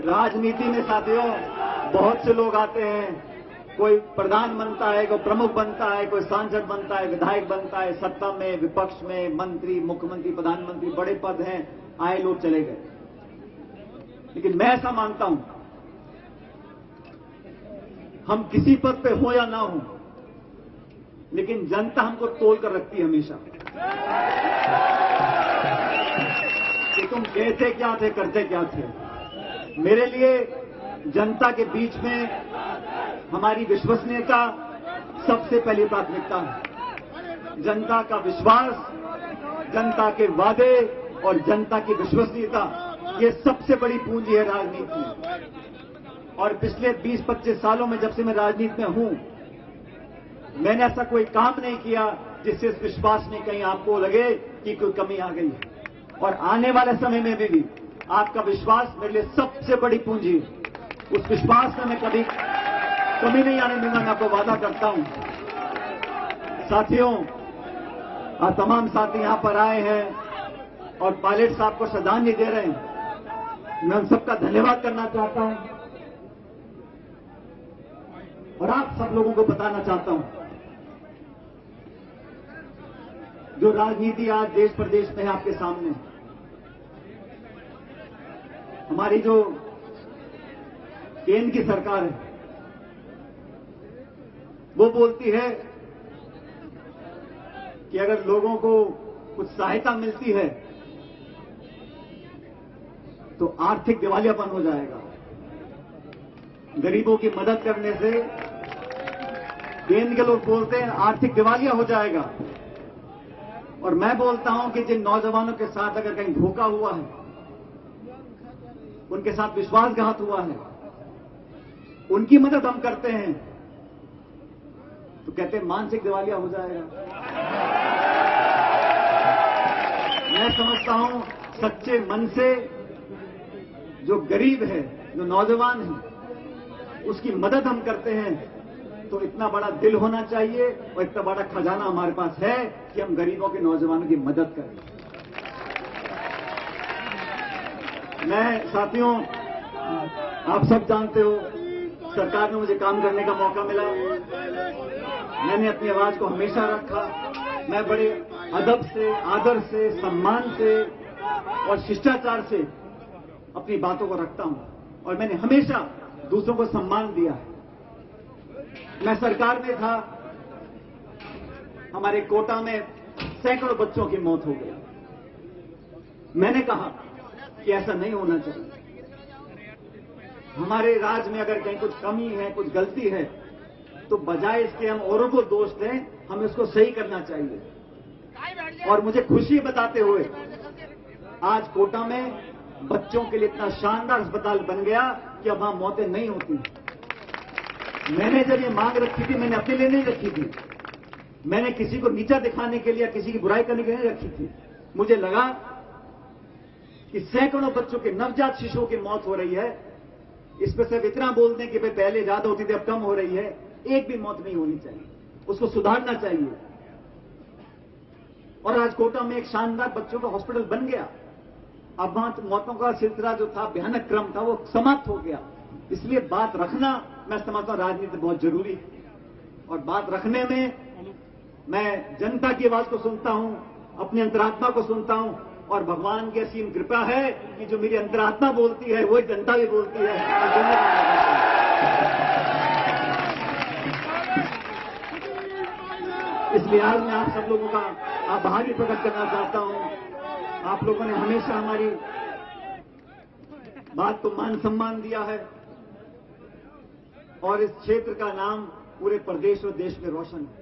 राजनीति में साथियों बहुत से लोग आते हैं, कोई प्रधान बनता है, कोई प्रमुख बनता है, कोई सांसद बनता है, विधायक बनता है, सत्ता में, विपक्ष में, मंत्री, मुख्यमंत्री, प्रधानमंत्री, बड़े पद हैं, आए लोग चले गए। लेकिन मैं ऐसा मानता हूं, हम किसी पद पे हो या ना हो, लेकिन जनता हमको तोल कर रखती है हमेशा कि तुम कहते क्या थे, करते क्या थे। मेरे लिए जनता के बीच में हमारी विश्वसनीयता सबसे पहली प्राथमिकता है। जनता का विश्वास, जनता के वादे और जनता की विश्वसनीयता, ये सबसे बड़ी पूंजी है राजनीति में। और पिछले 20-25 सालों में जब से मैं राजनीति में हूं, मैंने ऐसा कोई काम नहीं किया जिससे इस विश्वास में कहीं आपको लगे कि कोई कमी आ गई है। और आने वाले समय में भी आपका विश्वास मेरे लिए सबसे बड़ी पूंजी है। उस विश्वास में मैं कभी कमी नहीं आने दूंगा, मैं आपको वादा करता हूं। साथियों, आप तमाम साथी यहां पर आए हैं और पायलट साहब को श्रद्धांजलि दे रहे हैं। मैं उन सबका धन्यवाद करना चाहता हूं और आप सब लोगों को बताना चाहता हूं, जो राजनीति आज देश प्रदेश में है आपके सामने, हमारी जो केंद्र की सरकार है वो बोलती है कि अगर लोगों को कुछ सहायता मिलती है तो आर्थिक दिवालियापन हो जाएगा। गरीबों की मदद करने से केंद्र के लोग बोलते हैं आर्थिक दिवालिया हो जाएगा। और मैं बोलता हूं कि जिन नौजवानों के साथ अगर कहीं धोखा हुआ है, उनके साथ विश्वासघात हुआ है, उनकी मदद हम करते हैं तो कहते हैं मानसिक दिवालिया हो जाएगा। मैं समझता हूं सच्चे मन से जो गरीब है, जो नौजवान है, उसकी मदद हम करते हैं तो इतना बड़ा दिल होना चाहिए और इतना बड़ा खजाना हमारे पास है कि हम गरीबों के, नौजवानों की मदद करें। मैं साथियों, आप सब जानते हो, सरकार में मुझे काम करने का मौका मिला। मैंने अपनी आवाज को हमेशा रखा। मैं बड़े अदब से, आदर से, सम्मान से और शिष्टाचार से अपनी बातों को रखता हूं और मैंने हमेशा दूसरों को सम्मान दिया है। मैं सरकार में था, हमारे कोटा में सैकड़ों बच्चों की मौत हो गई। मैंने कहा कि ऐसा नहीं होना चाहिए। हमारे राज्य में अगर कहीं कुछ कमी है, कुछ गलती है, तो बजाय इसके हम औरों को दोष दें, हमें उसको सही करना चाहिए। और मुझे खुशी बताते हुए आज कोटा में बच्चों के लिए इतना शानदार अस्पताल बन गया कि अब वहां मौतें नहीं होती। मैंने जब ये मांग रखी थी, मैंने अपने लिए नहीं रखी थी, मैंने किसी को नीचा दिखाने के लिए, किसी की बुराई करने के लिए नहीं रखी थी। मुझे लगा कि सैकड़ों बच्चों के, नवजात शिशुओं की मौत हो रही है, इस पर सिर्फ इतना बोल दें कि भाई पहले ज्यादा होती थी अब कम हो रही है, एक भी मौत नहीं होनी चाहिए, उसको सुधारना चाहिए। और आज कोटा में एक शानदार बच्चों का हॉस्पिटल बन गया। अब वहां मौतों का सिलसिला जो था, भयानक क्रम था, वो समाप्त हो गया। इसलिए बात रखना, मैं समझता हूं राजनीति बहुत जरूरी है। और बात रखने में मैं जनता की आवाज को सुनता हूं, अपनी अंतरात्मा को सुनता हूं और भगवान की असीम कृपा है कि जो मेरी अंतरात्मा बोलती है वही जनता भी बोलती है। इसलिए आज मैं आप सब लोगों का आभार भी प्रकट करना चाहता हूं। आप लोगों ने हमेशा हमारी बात को मान सम्मान दिया है और इस क्षेत्र का नाम पूरे प्रदेश और देश में रोशन है।